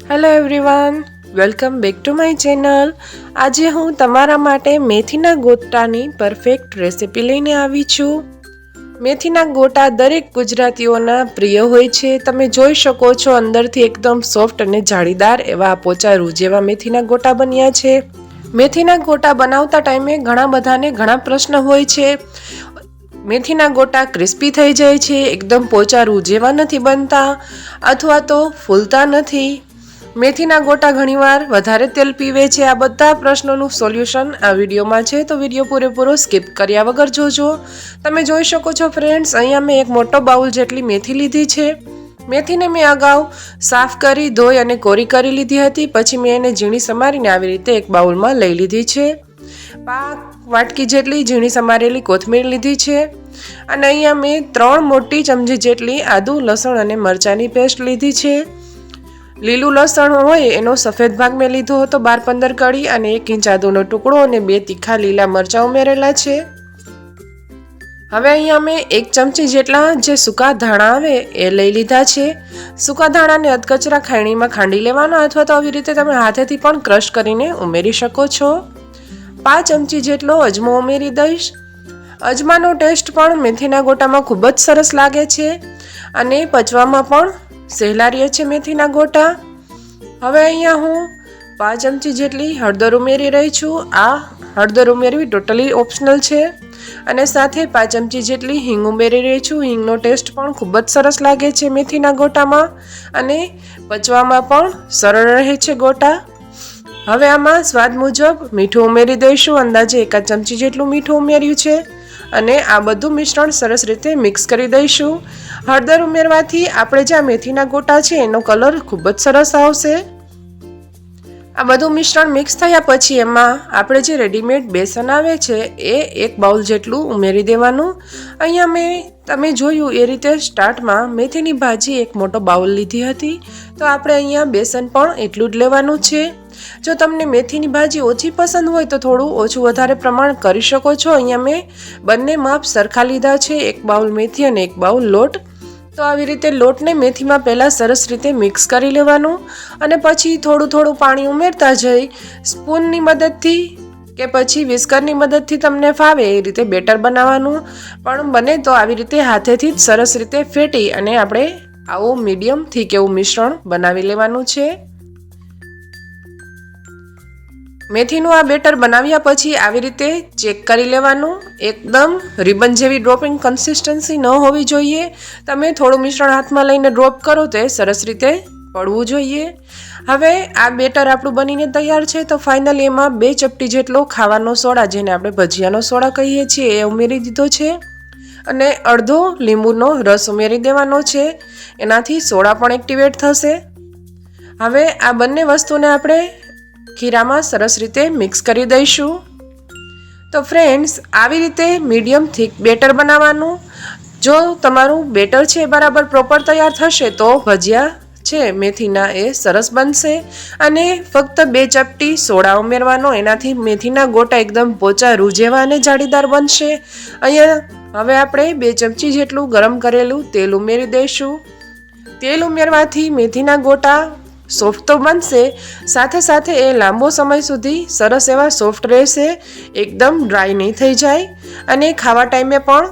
Hello everyone, welcome back to my channel. આજે હું તમારા માટે મેથીના ગોટાની પરફેક્ટ રેસિપી લઈને આવી છું। મેથીના ગોટા દરેક ગુજરાતીઓના પ્રિય હોય છે। તમે જોઈ શકો છો અંદરથી એકદમ સોફ્ટ અને જાળીદાર એવા પોચા રૂ જેવા મેથીના ગોટા બન્યા છે। મેથીના ગોટા બનાવતા ટાઈમે ઘણા બધાને ઘણા પ્રશ્ન હોય છે। મેથીના ગોટા ક્રિસ્પી થઈ જાય છે, એકદમ પોચા રૂ જેવા નથી બનતા અથવા તો ફૂલતા નથી। મેથીના ગોટા ઘણીવાર વધારે તેલ પીવે છે। આ બધા પ્રશ્નોનું સોલ્યુશન આ વિડીયોમાં છે, તો વિડીયો પૂરેપૂરો સ્કીપ કર્યા વગર જોજો। તમે જોઈ શકો છો ફ્રેન્ડ્સ, અહીંયા મેં એક મોટો બાઉલ જેટલી મેથી લીધી છે। મેથીને મેં અગાઉ સાફ કરી, ધોઈ અને કોરી કરી લીધી હતી। પછી મેં એને ઝીણી સમારીને આવી રીતે એક બાઉલમાં લઈ લીધી છે। વાટકી જેટલી ઝીણી સમારેલી કોથમીર લીધી છે અને અહીંયા મેં 3 મોટી ચમચી જેટલી આદુ, લસણ અને મરચાંની પેસ્ટ લીધી છે। લીલું લસણ હોય એનો સફેદ ભાગ મેં લીધો હતો 12-15 કળી, અને 1 ઇંચ આદુનો ટુકડો અને 2 તીખા લીલા મરચાં ઉમેરેલા છે। હવે અહીંયા મેં 1 ચમચી જેટલા જે સૂકા ધાણા આવે એ લઈ લીધા છે। સૂકા ધાણાને અધકચરા ખાયણીમાં ખાંડી લેવાના, અથવા તો આવી રીતે તમે હાથેથી પણ ક્રશ કરીને ઉમેરી શકો છો। 5 ચમચી જેટલો અજમો ઉમેરી દઈશ। અજમાનો ટેસ્ટ પણ મેથીના ગોટામાં ખૂબ જ સરસ લાગે છે અને પચવામાં પણ સહેલા રહે છે મેથીના ગોટા। હવે અહીંયા હું 5 ચમચી જેટલી હળદર ઉમેરી રહી છું। આ હળદર ઉમેરવી ટોટલી ઓપ્શનલ છે। અને સાથે 5 ચમચી જેટલી હિંગ ઉમેરી રહી છું। હિંગનો ટેસ્ટ પણ ખૂબ જ સરસ લાગે છે મેથીના ગોટામાં અને પચવામાં પણ સરળ રહે છે ગોટા। હવે આમાં સ્વાદ મુજબ મીઠું ઉમેરી દઈશું। અંદાજે 1 ચમચી જેટલું મીઠું ઉમેર્યું છે અને આ બધું મિશ્રણ સરસ રીતે મિક્સ કરી દઈશું। હળદર ઉમેરવાથી આપણે જે મેથીના ગોટા છે એનો કલર ખૂબ જ સરસ આવશે। આ બધું મિશ્રણ મિક્સ થયા પછી એમાં આપણે જે રેડીમેડ બેસન આવે છે એ 1 બાઉલ જેટલું ઉમેરી દેવાનું। અહીંયા તમે જોયું એ રીતે સ્ટાર્ટમાં મેથીની ભાજી 1 મોટો બાઉલ લીધી હતી, તો આપણે અહીંયા બેસન પણ એટલું જ લેવાનું છે। જો તમને મેથીની ભાજી ઓછી પસંદ હોય તો થોડું ઓછું વધારે પ્રમાણ કરી શકો છો। અહીંયા મેં બંને માપ સરખા લીધા છે, 1 બાઉલ મેથી અને 1 બાઉલ લોટ। તો આવી રીતે લોટને મેથીમાં પહેલાં સરસ રીતે મિક્સ કરી લેવાનું અને પછી થોડું થોડું પાણી ઉમેરતા જઈ સ્પૂનની મદદથી કે પછી વિસ્કરની મદદથી તમને ફાવે એ રીતે બેટર બનાવવાનું। પણ બને તો આવી રીતે હાથેથી જ સરસ રીતે ફેટી અને આપણે આવું મીડિયમ થીક એવું મિશ્રણ બનાવી લેવાનું છે। મેથીનું આ બેટર બનાવ્યા પછી આવી રીતે ચેક કરી લેવાનું। એકદમ રિબન જેવી ડ્રોપિંગ કન્સિસ્ટન્સી ન હોવી જોઈએ। તમે થોડું મિશ્રણ હાથમાં લઈને ડ્રોપ કરો તો સરસ રીતે પડવું જોઈએ। હવે આ બેટર આપણું બનીને તૈયાર છે, તો ફાઇનલી એમાં 2 ચપટી જેટલો ખાવાનો સોડા, જેને આપણે ભજીયાનો સોડા કહીએ છીએ, એ ઉમેરી દીધો છે અને અડધો લીંબુનો રસ ઉમેરી દેવાનો છે। એનાથી સોડા પણ એક્ટિવેટ થશે। હવે આ બંને વસ્તુને આપણે ખીરામાં સરસ રીતે મિક્સ કરી દઈશું। તો ફ્રેન્ડ્સ, આવી રીતે મીડિયમ થીક બેટર બનાવવાનું। જો તમારું બેટર છે બરાબર પ્રોપર તૈયાર થશે તો ભજીયા છે મેથીના એ સરસ બનશે। અને ફક્ત 2 ચપટી સોડા ઉમેરવાનો, એનાથી મેથીના ગોટા એકદમ પોચા રૂ જેવા અને જાળીદાર બનશે। અહીંયા હવે આપણે 2 ચમચી જેટલું ગરમ કરેલું તેલ ઉમેરી દઈશું। તેલ ઉમેરવાથી મેથીના ગોટા સોફ્ટ તો બનશે, સાથે સાથે એ લાંબો સમય સુધી સરસ એવા સોફ્ટ રહેશે, એકદમ ડ્રાય નહીં થઈ જાય અને ખાવા ટાઈમે પણ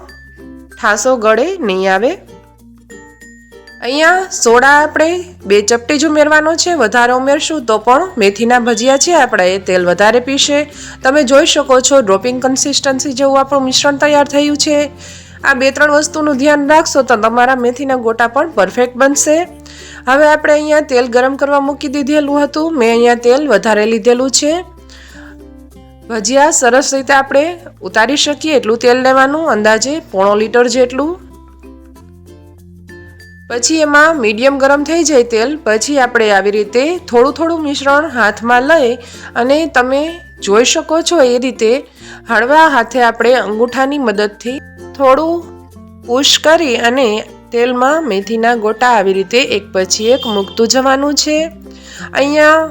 ઠાસો ગળે નહીં આવે। અહીંયા સોડા આપણે 2 ચપટી જ ઉમેરવાનો છે, વધારે ઉમેરશું તો પણ મેથીના ભજીયા છે આપણા એ તેલ વધારે પીશે। તમે જોઈ શકો છો ડ્રોપિંગ કન્સિસ્ટન્સી જેવું આપણું મિશ્રણ તૈયાર થયું છે। આ 2-3 વસ્તુનું ધ્યાન રાખશો તો તમારા મેથીના ગોટા પણ પરફેક્ટ બનશે। હવે આપણે અહીંયા તેલ ગરમ કરવા મૂકી દીધેલું હતું, મેં અહીંયા તેલ વધારે લીધેલું છે। ભજીયા સરસ રીતે આપણે ઉતારી શકીએ એટલું તેલ લેવાનું, અંદાજે 1.5 લીટર જેટલું। પછી એમાં મીડિયમ ગરમ થઈ જાય તેલ પછી આપણે આવી રીતે થોડું થોડું મિશ્રણ હાથમાં લઈ અને તમે જોઈ શકો છો એ રીતે હળવા હાથે આપણે અંગૂઠાની મદદથી થોડું પુશ કરી અને તેલમાં મેથીના ગોટા આવી રીતે એક પછી એક મૂકતું જવાનું છે। અહીંયા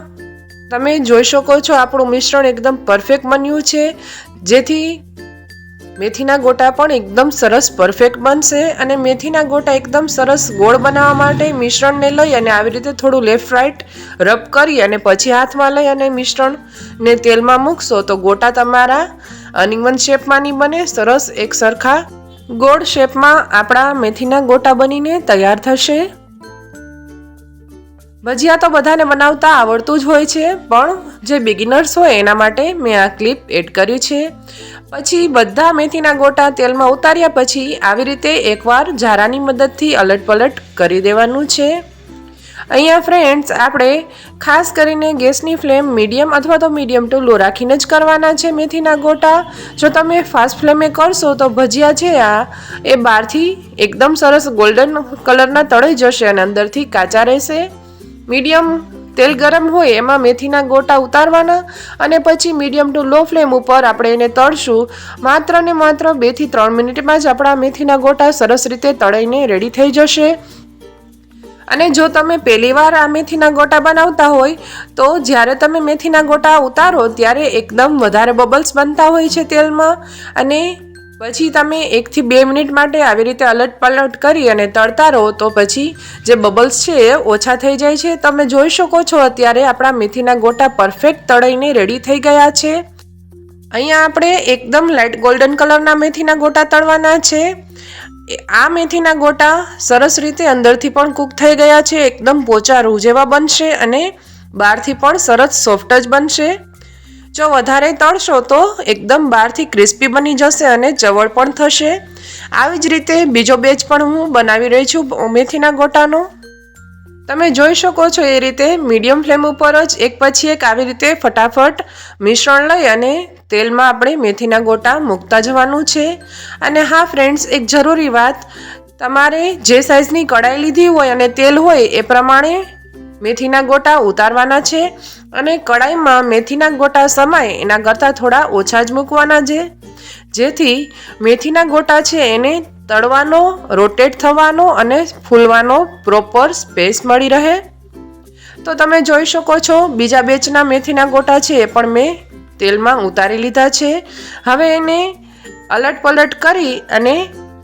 તમે જોઈ શકો છો આપણું મિશ્રણ એકદમ પરફેક્ટ બન્યું છે, જેથી મેથીના ગોટા પણ એકદમ સરસ પરફેક્ટ બનશે. અને મેથીના ગોટા એકદમ સરસ ગોળ બનાવવા માટે મિશ્રણને લઈ અને આવી રીતે થોડું લેફ્ટ રાઈટ રબ કરી અને પછી હાથમાં લઈ અને મિશ્રણને તેલમાં મૂકશો તો ગોટા તમારા અનઇવન શેપમાં નહીં બને, સરસ એક સરખા ગોળ શેપમાં આપણા મેથીના ગોટા બનીને તૈયાર થશે. ભજીયા તો બધાને બનાવતા આવડતું જ હોય છે, પણ જે બિગિનર્સ હોય એના માટે મેં આ ક્લિપ એડ કર્યું છે. પછી બધા મેથીના ગોટા તેલમાં ઉતાર્યા પછી આવી રીતે એકવાર ઝારાની મદદથી અલટ પલટ કરી દેવાનું છે. અહીંયા ફ્રેન્ડ્સ આપણે ખાસ કરીને ગેસની ફ્લેમ મીડિયમ અથવા તો મીડિયમ ટુ લો રાખીને જ કરવાના છે મેથીના ગોટા. જો તમે ફાસ્ટ ફ્લેમે કરશો તો ભજીયા છે એ બહારથી એકદમ સરસ ગોલ્ડન કલરના તળાઈ જશે અને અંદરથી કાચા રહેશે. મીડિયમ તેલ ગરમ હોય એમાં મેથીના ગોટા ઉતારવાના અને પછી મીડિયમ ટુ લો ફ્લેમ ઉપર આપણે એને તળશું. માત્ર ને માત્ર 2 થી 3 મિનિટમાં જ આપણા મેથીના ગોટા સરસ રીતે તળાઈને રેડી થઈ જશે. અને જો તમે પહેલી વાર આ મેથીના ગોટા બનાવતા હોય તો જ્યારે તમે મેથીના ગોટા ઉતારો ત્યારે એકદમ વધારે બબલ્સ બનતા હોય છે તેલમાં, અને પછી તમે 1 થી 2 મિનિટ માટે આવી રીતે અલટ પલટ કરી અને તળતા રહો તો પછી જે બબલ્સ છે એ ઓછા થઈ જાય છે. તમે જોઈ શકો છો અત્યારે આપણા મેથીના ગોટા પરફેક્ટ તળાઈને રેડી થઈ ગયા છે. અહીંયા આપણે એકદમ લાઇટ ગોલ્ડન કલરના મેથીના ગોટા તળવાના છે. આ મેથીના ગોટા સરસ રીતે અંદરથી પણ કૂક થઈ ગયા છે, એકદમ પોચા રૂ જેવા બનશે અને બહારથી પણ સરસ સોફ્ટ જ બનશે. જો વધારે તળશો તો એકદમ બહારથી ક્રિસ્પી બની જશે અને ચવળ પણ થશે. આવી જ રીતે બીજો બેચ પણ હું બનાવી રહી છું મેથીના ગોટાનો. તમે જોઈ શકો છો એ રીતે મીડિયમ ફ્લેમ ઉપર જ એક પછી એક આવી રીતે ફટાફટ મિશ્રણ લઈ અને તેલમાં આપણે મેથીના ગોટા મૂકતા જવાનું છે. અને હા ફ્રેન્ડ્સ, એક જરૂરી વાત, તમારે જે સાઇઝની કઢાઈ લીધી હોય અને તેલ હોય એ પ્રમાણે મેથીના ગોટા ઉતારવાના છે. અને કઢાઈમાં મેથીના ગોટા સમાય એના કરતાં થોડા ઓછા જ મૂકવાના છે, જેથી મેથીના ગોટા છે એને તળવાનો, રોટેટ થવાનો અને ફૂલવાનો પ્રોપર સ્પેસ મળી રહે. તો તમે જોઈ શકો છો બીજા બેચના મેથીના ગોટા છે એ પણ મેં તેલમાં ઉતારી લીધા છે. હવે એને અલટ પલટ કરી અને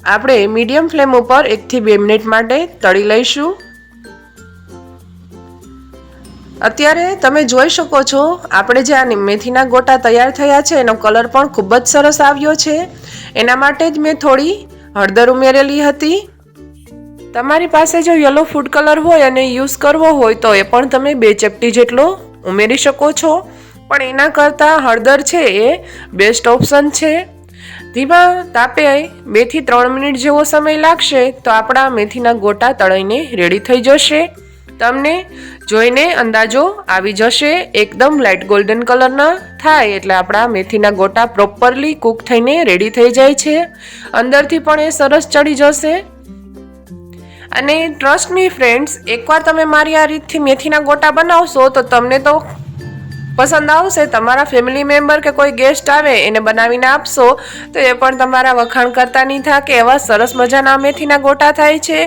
આપણે મીડિયમ ફ્લેમ ઉપર 1 થી 2 મિનિટ માટે તળી લઈશું. અત્યારે તમે જોઈ શકો છો આપણે જે આ મેથીના ગોટા તૈયાર થયા છે એનો કલર પણ ખૂબ જ સરસ આવ્યો છે. એના માટે જ મેં થોડી હળદર ઉમેરેલી હતી. તમારી પાસે જો યલો ફૂડ કલર હોય અને યુઝ કરવો હોય તો એ પણ તમે 2 ચપટી જેટલો ઉમેરી શકો છો, પણ એના કરતાં હળદર છે એ બેસ્ટ ઓપ્શન છે. ધીમા તાપે 2 થી 3 મિનિટ જેવો સમય લાગશે તો આપણા મેથીના ગોટા તળાઈને રેડી થઈ જશે. તમને જોઈને અંદાજો આવી જશે. એકદમ લાઇટ ગોલ્ડન કલરના થાય એટલે આપણા મેથીના ગોટા પ્રોપરલી કૂક થઈને રેડી થઈ જાય છે. અંદરથી પણ એ સરસ ચડી જશે. અને ટ્રસ્ટ મી ફ્રેન્ડ્સ, એકવાર તમે મારી આ રીતથી મેથીના ગોટા બનાવશો તો તમને તો પસંદ આવશે. તમારા ફેમિલી મેમ્બર કે કોઈ ગેસ્ટ આવે એને બનાવીને આપશો તો એ પણ તમારા વખાણ કરતા નહીં થાય કે એવા સરસ મજાના મેથીના ગોટા થાય છે.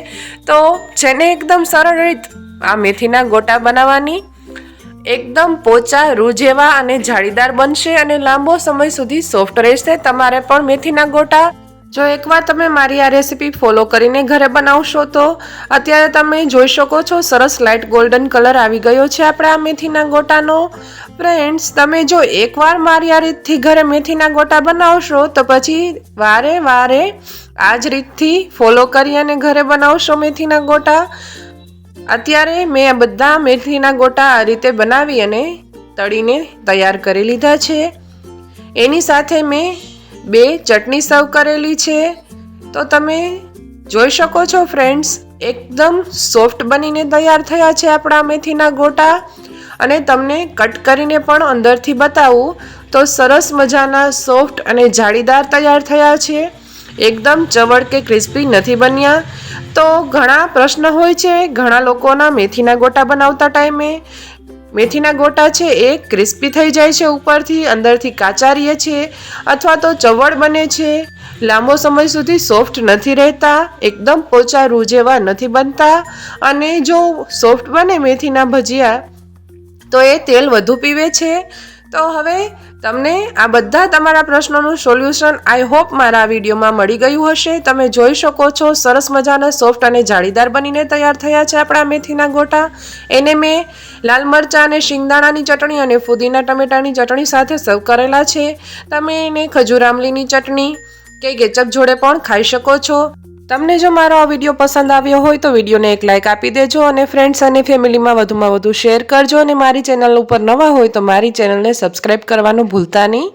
તો છે ને એકદમ સરળ રીત આ મેથીના ગોટા બનાવવાની. એકદમ પોચા રૂ જેવા અને જાળીદાર બનશે અને લાંબો સમય સુધી સોફ્ટ રહેશે. તમારે પણ મેથીના ગોટા જો એકવાર તમે મારી આ રેસીપી ફોલો કરીને ઘરે બનાવશો તો અત્યારે તમે જોઈ શકો છો સરસ લાઇટ ગોલ્ડન કલર આવી ગયો છે આપણે આ મેથીના ગોટાનો. ફ્રેન્ડ્સ, તમે જો એકવાર મારી આ રીતથી ઘરે મેથીના ગોટા બનાવશો તો પછી વારે વારે આ જ રીતથી ફોલો કરી અને ઘરે બનાવશો મેથીના ગોટા. અત્યારે મેં આ બધા મેથીના ગોટા આ રીતે બનાવી અને તળીને તૈયાર કરી લીધા છે. એની સાથે મેં 2 ચટણી સર્વ કરેલી છે. તો તમે જોઈ શકો છો ફ્રેન્ડ્સ, એકદમ સોફ્ટ બનીને તૈયાર થયા છે આપણા મેથીના ગોટા. અને તમને કટ કરીને પણ અંદરથી બતાવું તો સરસ મજાના સોફ્ટ અને જાળીદાર તૈયાર થયા છે. એકદમ ચવળ કે ક્રિસ્પી નથી બન્યા. તો ઘણા પ્રશ્ન હોય છે ઘણા લોકોના મેથીના ગોટા બનાવતા ટાઈમે. મેથીના ગોટા છે એ ક્રિસ્પી થઈ જાય છે ઉપરથી, અંદરથી કાચા રહે છે અથવા તો ચવળ બને છે, લાંબો સમય સુધી સોફ્ટ નથી રહેતા, એકદમ પોચા રૂ જેવા નથી બનતા. અને જો સોફ્ટ બને મેથીના ભજીયા તો એ તેલ વધુ પીવે છે. તો હવે તમને આ બધા તમારા પ્રશ્નોનું સોલ્યુશન આઈ હોપ મારા વિડીયોમાં મળી ગયું હશે. તમે જોઈ શકો છો સરસ મજાના સોફ્ટ અને જાળીદાર બનીને તૈયાર થયા છે આપણા મેથીના ગોટા. એને મેં લાલ મરચાં અને શિંગદાણાની ચટણી અને ફુદીના ટમેટાની ચટણી સાથે સર્વ કરેલા છે. તમે એને ખજૂર આમલીની ચટણી કે કેચપ જોડે પણ ખાઈ શકો છો. તમને જો મારો આ વિડીયો પસંદ આવ્યો હોય તો વિડીયોને એક લાઇક આપી દેજો અને ફ્રેન્ડ્સ અને ફેમિલીમાં વધુમાં વધુ શેર કરજો. અને મારી ચેનલ ઉપર નવા હોય તો મારી ચેનલને સબસ્ક્રાઈબ કરવાનું ભૂલતા નહીં.